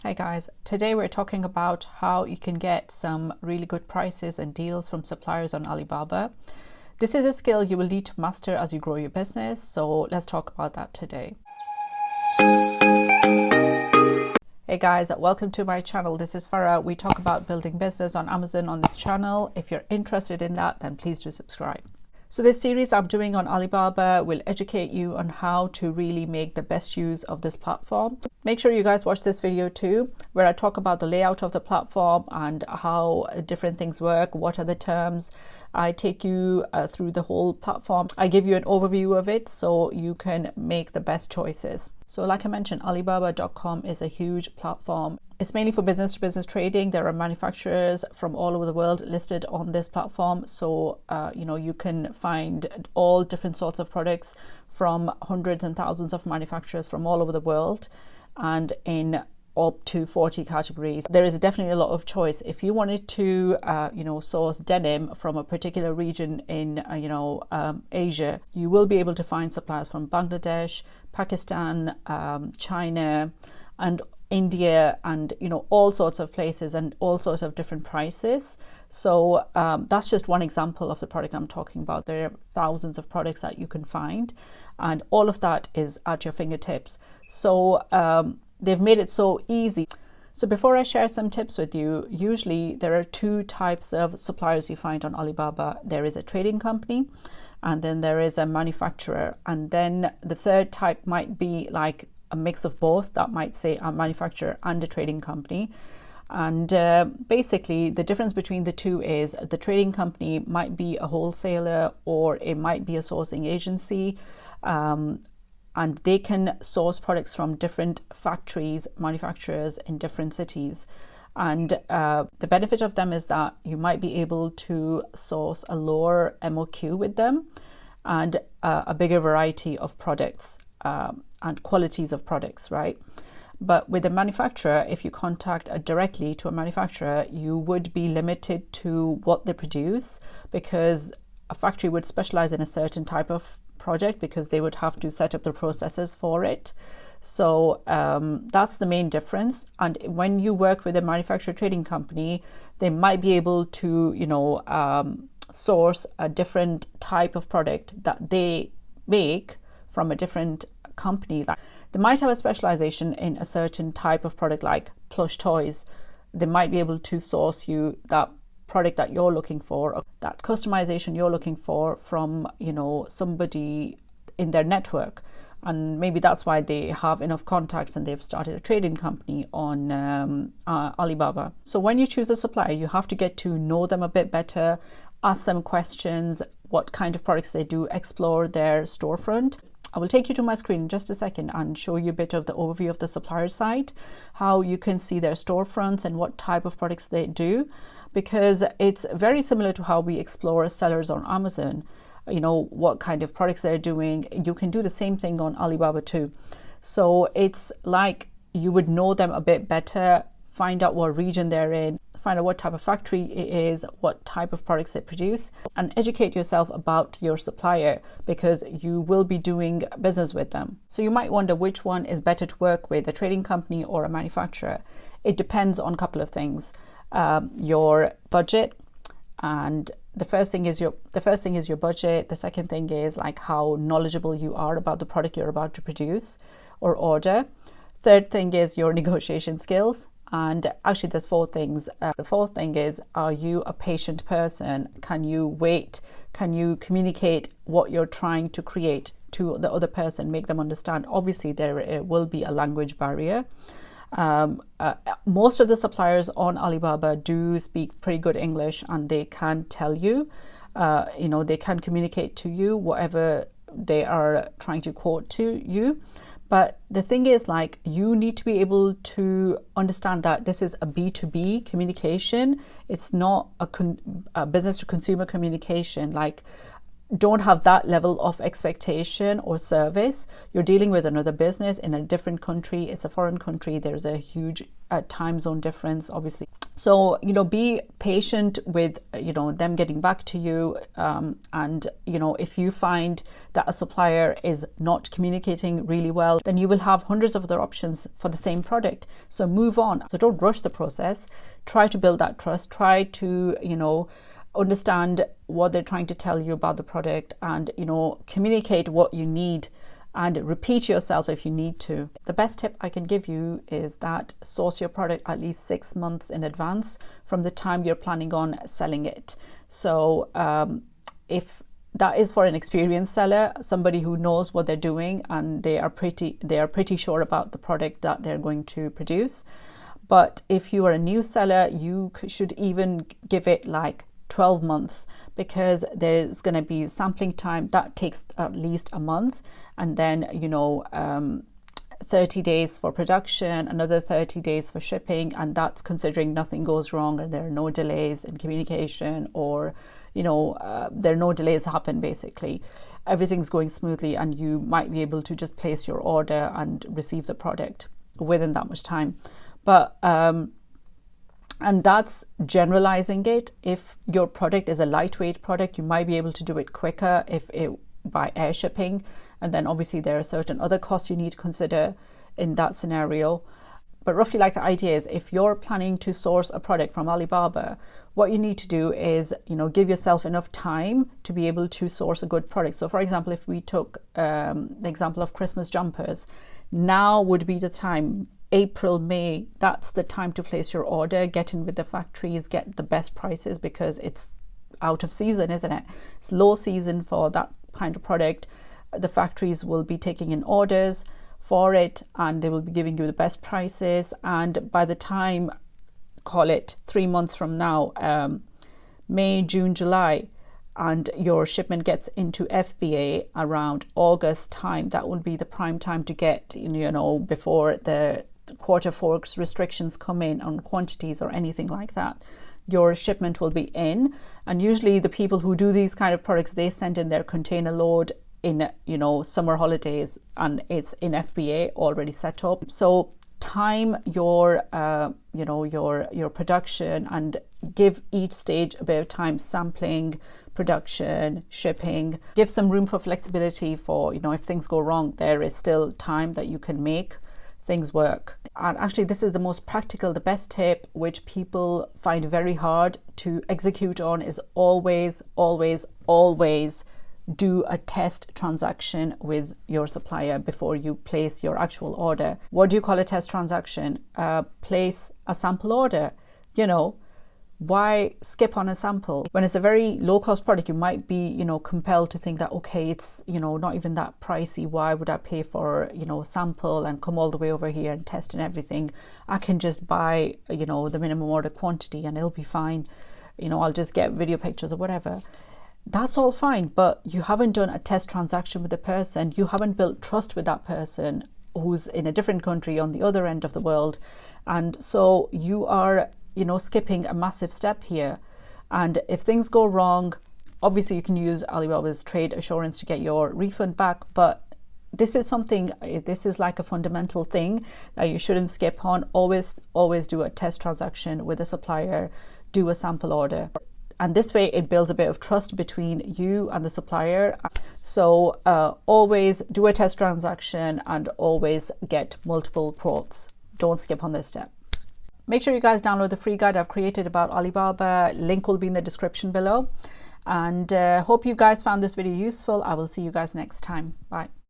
Hey guys, today we're talking about how you can get some really good prices and deals from suppliers on Alibaba. This is a skill you will need to master as you grow your business, so let's talk about that today. Hey guys, welcome to my channel. This is Farah. We talk about building business on Amazon on this channel. If you're interested in that, then please do subscribe. So this series I'm doing on Alibaba will educate you on how to really make the best use of this platform. Make sure you guys watch this video too, where I talk about the layout of the platform and how different things work, what are the terms. I take you through the whole platform. I give you an overview of it so you can make the best choices. So like I mentioned, Alibaba.com is a huge platform. It's mainly for business to business trading. There are manufacturers from all over the world listed on this platform. So, you can find all different sorts of products from hundreds and thousands of manufacturers from all over the world and in up to 40 categories. There is definitely a lot of choice. If you wanted to, source denim from a particular region in, Asia, you will be able to find suppliers from Bangladesh, Pakistan, China, and India, and all sorts of places and all sorts of different prices. So that's just one example of the product I'm talking about. There are thousands of products that you can find, and all of that is at your fingertips. So they've made it so easy. So before I share some tips with you, usually there are two types of suppliers you find on Alibaba. There is a trading company, and then there is a manufacturer, and then the third type might be like a mix of both. That might say a manufacturer and a trading company. And basically the difference between the two is the trading company might be a wholesaler or it might be a sourcing agency, and they can source products from different factories, manufacturers in different cities. And the benefit of them is that you might be able to source a lower MOQ with them and a bigger variety of products and qualities of products, right? But with a manufacturer, if you contact directly to a manufacturer, you would be limited to what they produce, because a factory would specialize in a certain type of project because they would have to set up the processes for it. So that's the main difference. And when you work with a manufacturer trading company, they might be able to, source a different type of product that they make from a different company. Like they might have a specialization in a certain type of product, like plush toys. They might be able to source you that product that you're looking for, or that customization you're looking for from somebody in their network. And maybe that's why they have enough contacts and they've started a trading company on Alibaba. So when you choose a supplier, you have to get to know them a bit better, ask them questions, what kind of products they do, explore their storefront. I will take you to my screen in just a second and show you a bit of the overview of the supplier site, how you can see their storefronts and what type of products they do, because it's very similar to how we explore sellers on Amazon. What kind of products they're doing. You can do the same thing on Alibaba too. So it's like you would know them a bit better, find out what region they're in, find out what type of factory it is, what type of products they produce, and educate yourself about your supplier, because you will be doing business with them. So you might wonder which one is better to work with, a trading company or a manufacturer. It depends on a couple of things. Your budget, and the first thing is your budget. The second thing is like how knowledgeable you are about the product you're about to produce or order. Third thing is your negotiation skills. And actually there's four things. The fourth thing is, are you a patient person? Can you wait? Can you communicate what you're trying to create to the other person, make them understand? Obviously there will be a language barrier. Most of the suppliers on Alibaba do speak pretty good English, and they can tell you, they can communicate to you whatever they are trying to quote to you. But the thing is, like, you need to be able to understand that this is a B2B communication. It's not a business to consumer communication. Like, don't have that level of expectation or service. You're dealing with another business in a different country. It's a foreign country. There's a huge time zone difference, obviously. So, be patient with, them getting back to you. And, if you find that a supplier is not communicating really well, then you will have hundreds of other options for the same product. So move on. So don't rush the process. Try to build that trust. Try to, understand what they're trying to tell you about the product, and communicate what you need, and repeat yourself if you need to. The best tip I can give you is that source your product at least 6 months in advance from the time you're planning on selling it. So if that is for an experienced seller, somebody who knows what they're doing and they are pretty sure about the product that they're going to produce. But if you are a new seller, you should even give it like 12 months, because there's going to be sampling time that takes at least a month, and then 30 days for production, another 30 days for shipping, and that's considering nothing goes wrong and there are no delays in communication, or there are no delays happen. Basically everything's going smoothly and you might be able to just place your order and receive the product within that much time. But and that's generalizing it. If your product is a lightweight product, you might be able to do it quicker by air shipping. And then obviously there are certain other costs you need to consider in that scenario. But roughly, like, the idea is, if you're planning to source a product from Alibaba, what you need to do is, give yourself enough time to be able to source a good product. So for example, if we took the example of Christmas jumpers, now would be the time. April, May, that's the time to place your order, get in with the factories, get the best prices, because it's out of season, isn't it? It's low season for that kind of product. The factories will be taking in orders for it and they will be giving you the best prices. And by the time, call it 3 months from now, May, June, July, and your shipment gets into FBA around August time, that will be the prime time to get, before the quarter 4 restrictions come in on quantities or anything like that. Your shipment will be in, and usually the people who do these kind of products, they send in their container load in summer holidays, and it's in FBA already set up. So time your your production and give each stage a bit of time: sampling, production, shipping. Give some room for flexibility for, if things go wrong, there is still time that you can make things work. And actually, this is the most practical, the best tip, which people find very hard to execute on, is always do a test transaction with your supplier before you place your actual order. What do you call a test transaction? Place a sample order. Why skip on a sample? When it's a very low cost product, you might be, compelled to think that, okay, it's, not even that pricey. Why would I pay for, a sample and come all the way over here and test and everything? I can just buy, the minimum order quantity and it'll be fine. I'll just get video pictures or whatever. That's all fine, but you haven't done a test transaction with the person. You haven't built trust with that person who's in a different country on the other end of the world. And so you are, skipping a massive step here. And if things go wrong, obviously you can use Alibaba's trade assurance to get your refund back. But this is like a fundamental thing that you shouldn't skip on. Always do a test transaction with a supplier, do a sample order. And this way it builds a bit of trust between you and the supplier. So always do a test transaction and always get multiple quotes. Don't skip on this step. Make sure you guys download the free guide I've created about Alibaba. Link will be in the description below. And hope you guys found this video useful. I will see you guys next time. Bye.